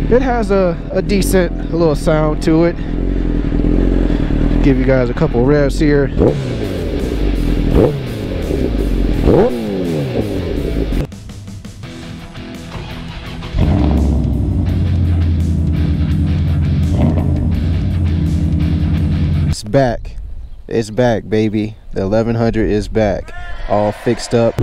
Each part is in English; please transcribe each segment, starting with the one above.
It has a decent little sound to it. Give you guys a couple revs here. It's back, baby. The 1100 is back, all fixed up.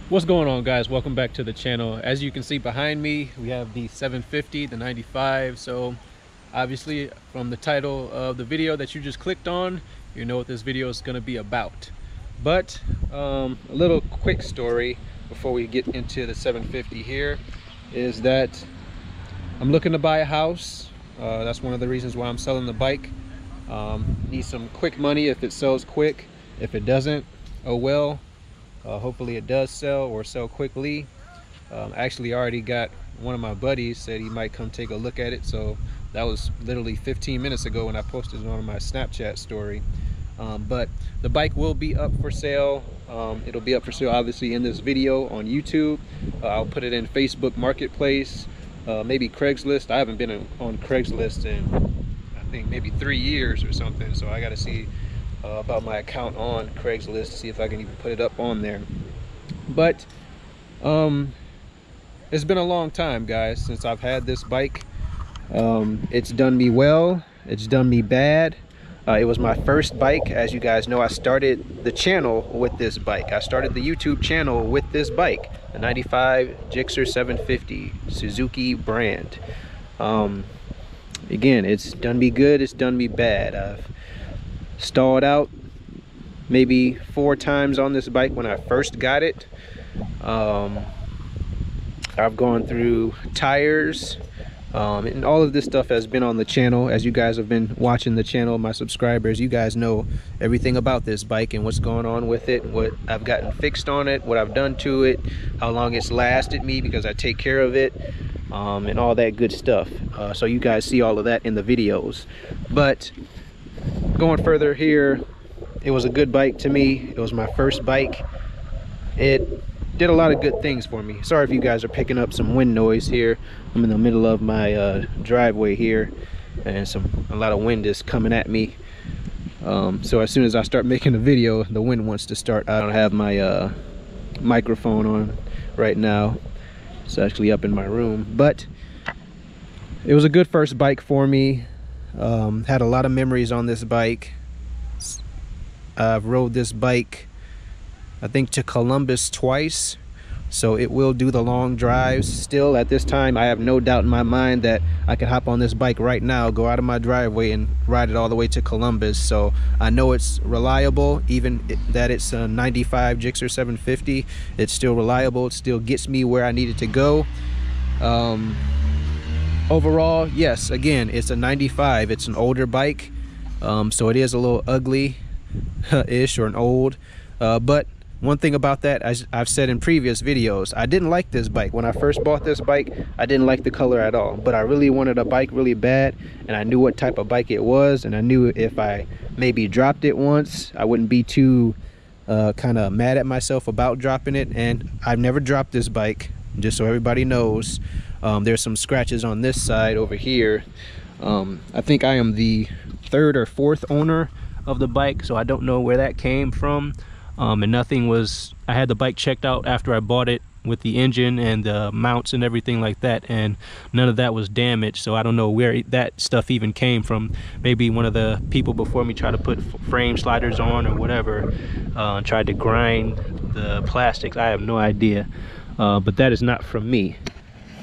What's going on, guys? Welcome back to the channel. As you can see behind me, we have the 750, the 95. So obviously from the title of the video that you just clicked on, you know what this video is going to be about. But a little quick story before we get into the 750 here is that I'm looking to buy a house. That's one of the reasons why I'm selling the bike. Need some quick money if it sells quick. If it doesn't, oh well. Hopefully it does sell or sell quickly. Actually, I already got one of my buddies said he might come take a look at it. So that was literally 15 minutes ago when I posted it on my Snapchat story. But the bike will be up for sale. It'll be up for sale obviously in this video on YouTube. I'll put it in Facebook Marketplace, maybe Craigslist. I haven't been on Craigslist in I think maybe 3 years or something. So I got to see about my account on Craigslist to see if I can even put it up on there. But it's been a long time, guys, since I've had this bike. It's done me well, it's done me bad. It was my first bike. As you guys know, I started the channel with this bike. I started the YouTube channel with this bike, the 95 Gsxr 750 Suzuki brand. Again, it's done me good, it's done me bad. I've stalled out maybe 4 times on this bike when I first got it. I've gone through tires, and all of this stuff has been on the channel. As you guys have been watching the channel, my subscribers, you guys know everything about this bike and what's going on with it, what I've gotten fixed on it, what I've done to it, how long it's lasted me because I take care of it, and all that good stuff. So you guys see all of that in the videos. But going further here, it was a good bike to me. It was my first bike. It did a lot of good things for me. Sorry if you guys are picking up some wind noise here. I'm in the middle of my driveway here, and a lot of wind is coming at me. So as soon as I start making a video, the wind wants to start. I don't have my microphone on right now. It's actually up in my room, but it was a good first bike for me. Had a lot of memories on this bike. I've rode this bike I think to Columbus twice, so it will do the long drives. Still at this time, I have no doubt in my mind that I could hop on this bike right now, go out of my driveway and ride it all the way to Columbus. So I know it's reliable, even that it's a 95 Gsxr 750. It's still reliable, it still gets me where I needed to go. Overall, yes, again, it's a 95. It's an older bike, so it is a little ugly ish or an old, but one thing about that, as I've said in previous videos, I didn't like this bike. When I first bought this bike, I didn't like the color at all, but I really wanted a bike really bad, and I knew what type of bike it was, and I knew if I maybe dropped it once, I wouldn't be too kind of mad at myself about dropping it. And I've never dropped this bike, just so everybody knows. There's some scratches on this side over here. I think I am the 3rd or 4th owner of the bike, so I don't know where that came from. and nothing was, I had the bike checked out after I bought it with the engine and the mounts and everything like that, and none of that was damaged. So I don't know where that stuff even came from. Maybe one of the people before me tried to put frame sliders on or whatever, tried to grind the plastics. I have no idea, but that is not from me.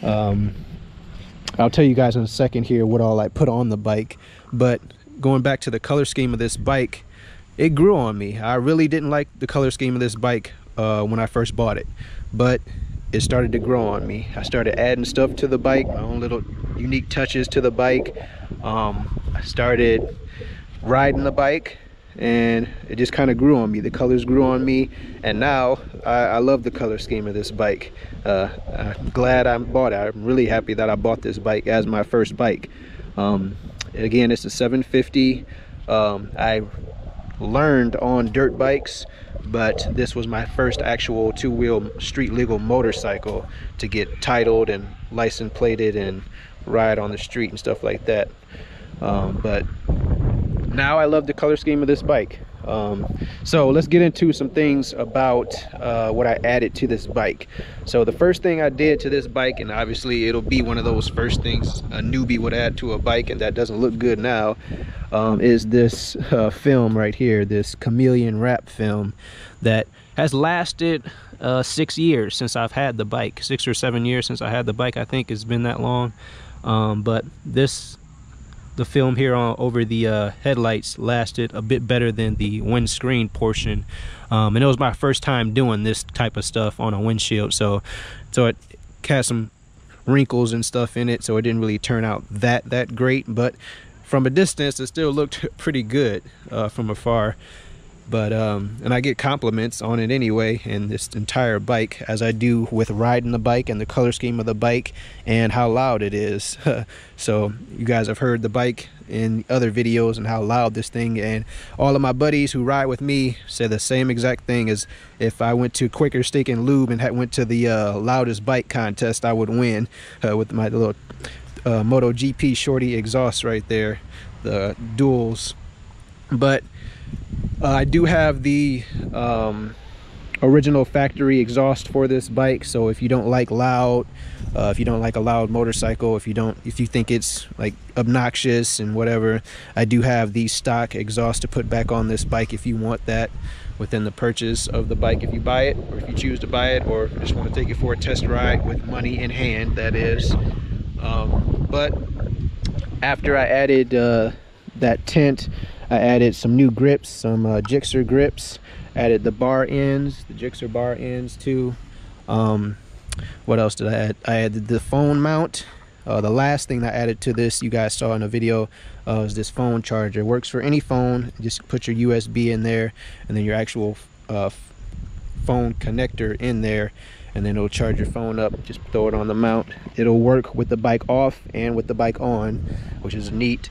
I'll tell you guys in a second here what all I put on the bike, but going back to the color scheme of this bike, it grew on me. I really didn't like the color scheme of this bike when I first bought it, but it started to grow on me. I started adding stuff to the bike, my own little unique touches to the bike. I started riding the bike, and it just kind of grew on me. The colors grew on me, and now I love the color scheme of this bike. I'm glad I bought it. I'm really happy that I bought this bike as my first bike. Again, it's a 750. I learned on dirt bikes, but this was my first actual two-wheel street legal motorcycle to get titled and license plated and ride on the street and stuff like that. But now I love the color scheme of this bike. So let's get into some things about what I added to this bike. So the first thing I did to this bike, and obviously it'll be one of those first things a newbie would add to a bike, and that doesn't look good now, is this film right here, this chameleon wrap film that has lasted 6 years since I've had the bike. 6 or 7 years since I had the bike, I think it's been that long. But the film here over the headlights lasted a bit better than the windscreen portion, and it was my first time doing this type of stuff on a windshield, so it had some wrinkles and stuff in it, so it didn't really turn out that great, but from a distance it still looked pretty good from afar. But and I get compliments on it anyway, and this entire bike, as I do with riding the bike and the color scheme of the bike and how loud it is. So you guys have heard the bike in other videos and how loud this thing, and all of my buddies who ride with me say the same exact thing, as if I went to Quicker Steak and Lube and went to the loudest bike contest, I would win with my little MotoGP shorty exhaust right there, the duals. But I do have the original factory exhaust for this bike, so if you don't like loud, if you don't like a loud motorcycle, if you think it's like obnoxious and whatever, I do have the stock exhaust to put back on this bike if you want that within the purchase of the bike, if you buy it, or if you choose to buy it, or just want to take it for a test ride with money in hand, that is. But after I added that tint, I added some new grips, some Gsxr grips, added the bar ends, the Gsxr bar ends too. What else did I add? I added the phone mount. The last thing I added to this, you guys saw in a video, is this phone charger. It works for any phone. Just put your USB in there, and then your actual phone connector in there, and then it'll charge your phone up. Just throw it on the mount. It'll work with the bike off and with the bike on, which is neat.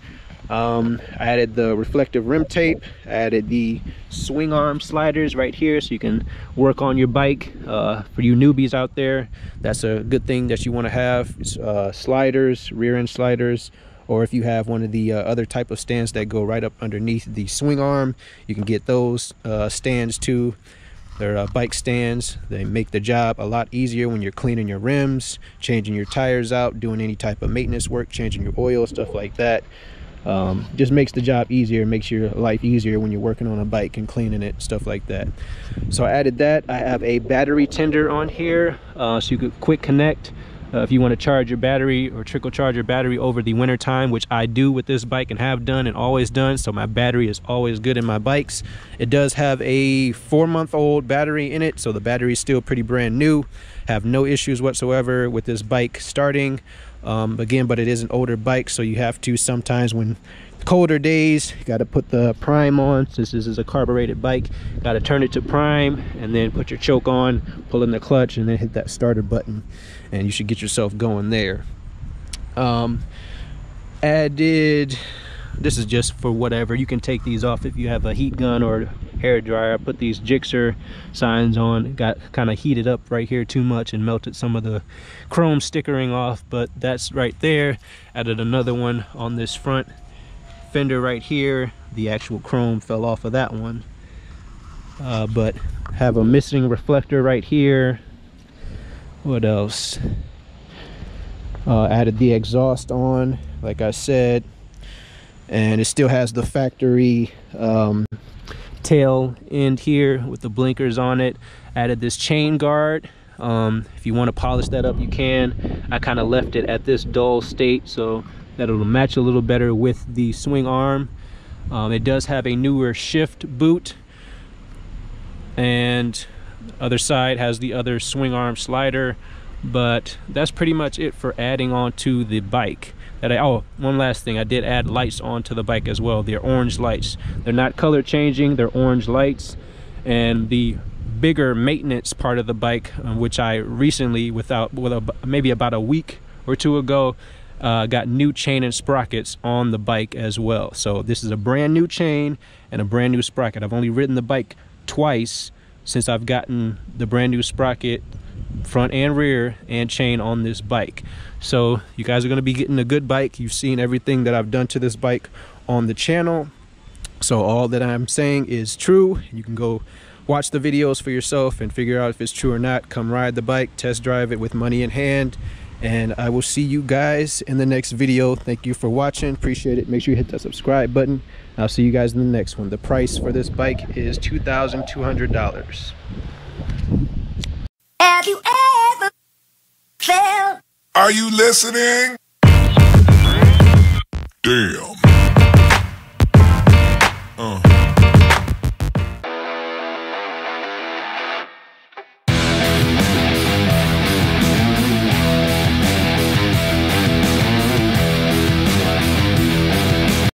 I added the reflective rim tape, I added the swing arm sliders right here so you can work on your bike. For you newbies out there, that's a good thing that you want to have. Sliders, rear end sliders, or if you have one of the other type of stands that go right up underneath the swing arm, you can get those stands too. They're bike stands. They make the job a lot easier when you're cleaning your rims, changing your tires out, doing any type of maintenance work, changing your oil, stuff like that. Just makes the job easier, makes your life easier when you're working on a bike and cleaning it, stuff like that. So I added that. I have a battery tender on here, so you could quick connect if you want to charge your battery or trickle charge your battery over the winter time, which I do with this bike and have done and always done. So my battery is always good in my bikes. It does have a 4-month-old battery in it, so the battery is still pretty brand new. Have no issues whatsoever with this bike starting. Again, but it is an older bike, so you have to sometimes, when colder days, you got to put the prime on. Since this is a carbureted bike, got to turn it to prime and then put your choke on, pull in the clutch, and then hit that starter button, and you should get yourself going there. Added, this is just for whatever, you can take these off if you have a heat gun or hair dryer. I put these Gsxr signs on. Got kind of heated up right here too much and melted some of the chrome stickering off, but that's right there. Added another one on this front fender right here. The actual chrome fell off of that one, but have a missing reflector right here. What else? Added the exhaust on, like I said, and it still has the factory tail end here with the blinkers on it. Added this chain guard. If you want to polish that up, you can. I kind of left it at this dull state so that it'll match a little better with the swing arm. It does have a newer shift boot, and other side has the other swing arm slider. But that's pretty much it for adding on to the bike. Oh, one last thing, I did add lights onto the bike as well. They're orange lights. They're not color changing, they're orange lights. And the bigger maintenance part of the bike, which I recently, maybe about a week or two ago, got new chain and sprockets on the bike as well. So this is a brand new chain and a brand new sprocket. I've only ridden the bike twice since I've gotten the brand new sprocket, front and rear, and chain on this bike. So you guys are going to be getting a good bike. You've seen everything that I've done to this bike on the channel, so all that I'm saying is true. You can go watch the videos for yourself and figure out if it's true or not. Come ride the bike, test drive it with money in hand, and I will see you guys in the next video. Thank you for watching, appreciate it. Make sure you hit that subscribe button. I'll see you guys in the next one. The price for this bike is $2,200. Have you ever felt? Are you listening? Damn.